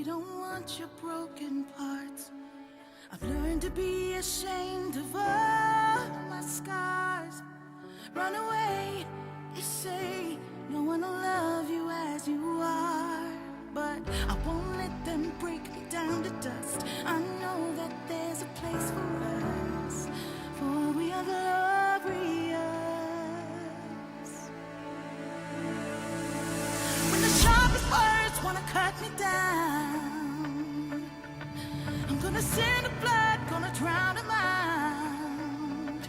don't want your broken parts. I've learned to be ashamed of all my scars. Run away, they say, no one will love you as you are. But I won't let them break me down to dust. I know that there's a place for us, for we are glorious. When the sharpest words wanna cut me down, I'm gonna send a blood, gonna drown a mind.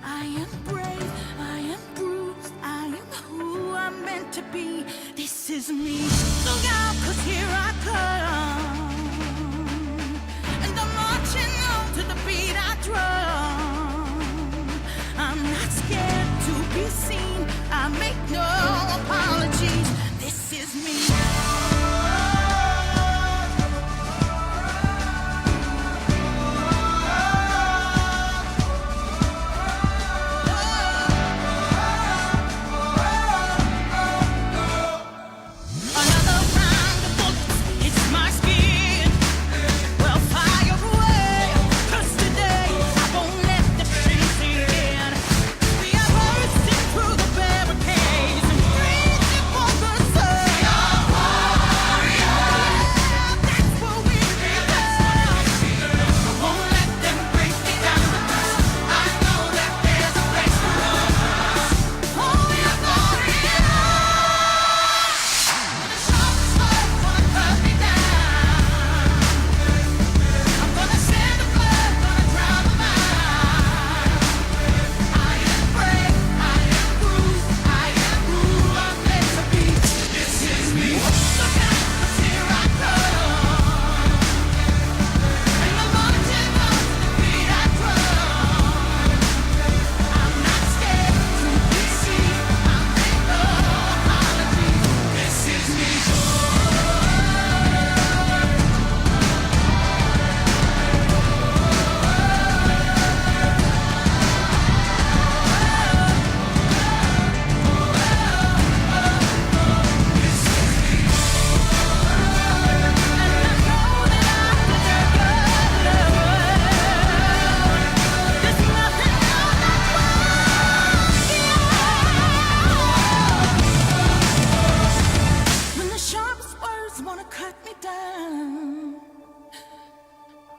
I am brave, I am bruised, I am who I'm meant to be. This is me. Look out, 'cause here I come, and I'm marching on to the beat I drum. I'm not scared to be seen, I make no apologies. This is me.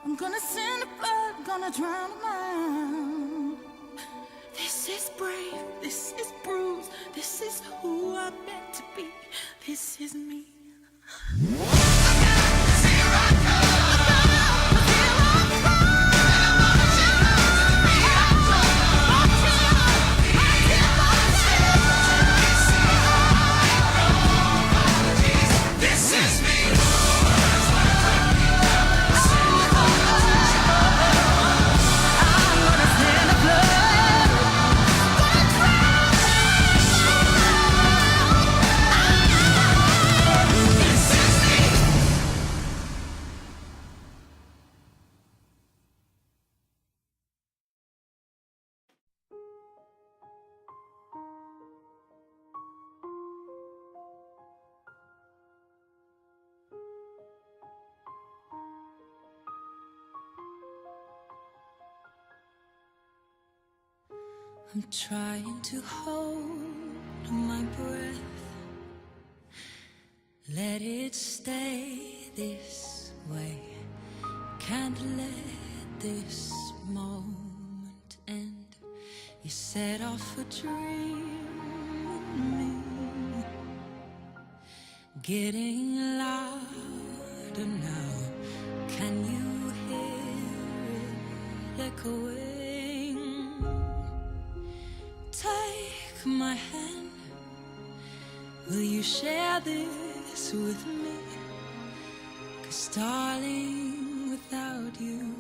I'm gonna send the blood, gonna drown a mind. This is brave, this is bruised, this is who I'm meant to be. This is me. I'm trying to hold my breath, let it stay this way. Can't let this moment end. You set off a dream in me, getting louder now. Can you hear it echoing? Take my hand, will you share this with me? 'Cause darling, without you,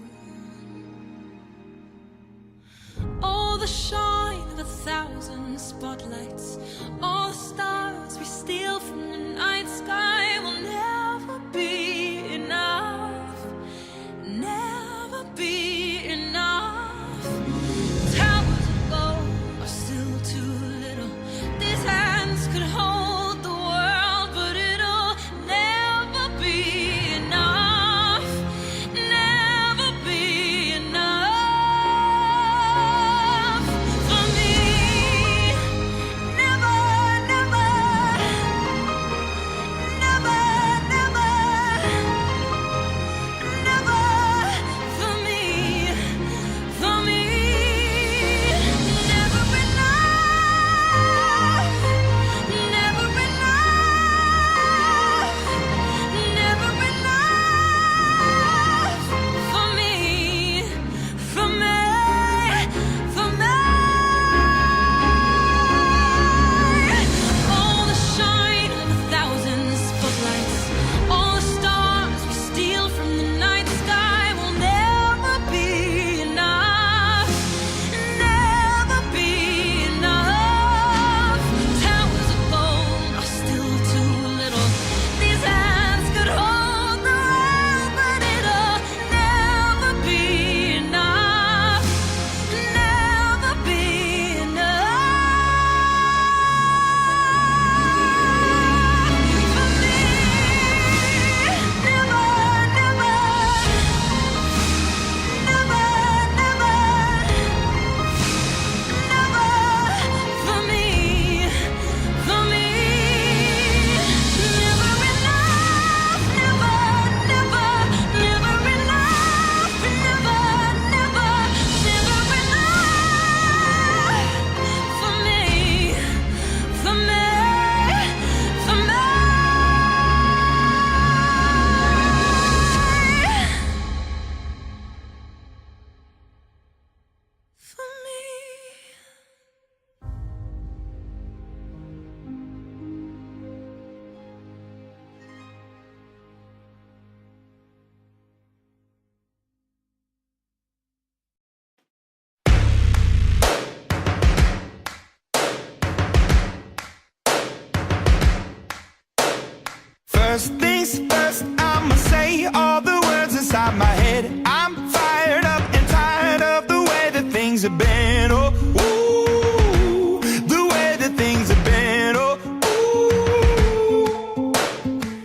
all the shine of 1,000 spotlights, all the stars we steal from the night sky will never be enough, never be enough. Towers of gold are still too little. These hands could hold the world, but it'll never be enough. First things first, I'ma say all the words inside my head. I'm fired up and tired of the way that things have been. Oh, ooh, the way that things have been. Oh, ooh.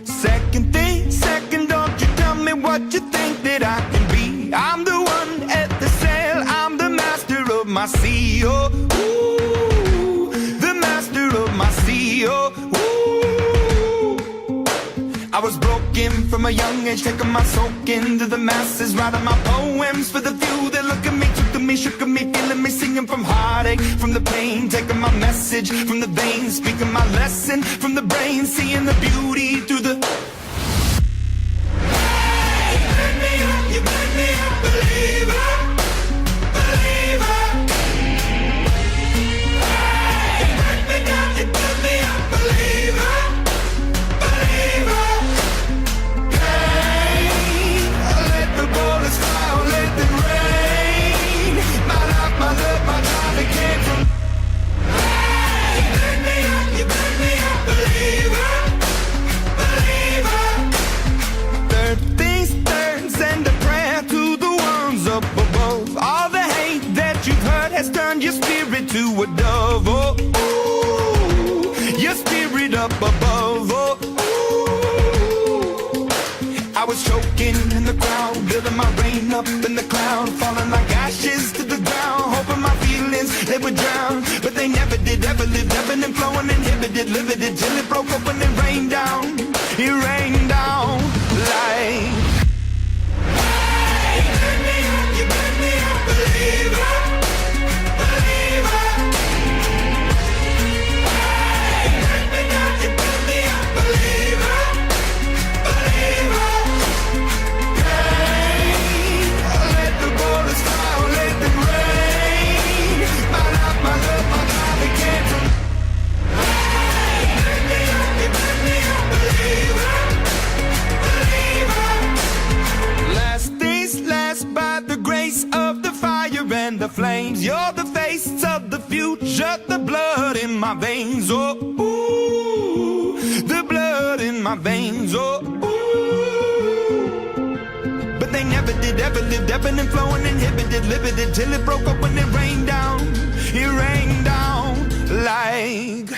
Second thing, second, don't you tell me what you think that I can be. I'm the one at the sail, I'm the master of my sea. Oh, ooh, the master of my sea. Oh, ooh. I was broken from a young age, taking my soak into the masses, writing my poems for the few that look at me, took to me, shook at me, feeling me, singing from heartache, from the pain, taking my message from the veins, speaking my lesson from the brain, seeing the beauty through the. Hey, you burn me up, you burn me up, believer, believer. Hey, you burn me down, you burn me up, believer. Turn your spirit to a dove, oh, ooh, your spirit up above, oh, ooh. I was choking in the crowd, building my rain up in the cloud, falling like ashes to the ground, hoping my feelings, they would drown, but they never did, ever lived, ebbing and flowing, inhibited, limited, till it broke open and rained down, it rained down like. Hey, you burn me up, you burn me up, believer. The flames, you're the face of the future, the blood in my veins, oh, ooh, the blood in my veins, oh, ooh. But they never did, ever lived, ebbing and flowing, inhibited, limited, till it broke up when it rained down like.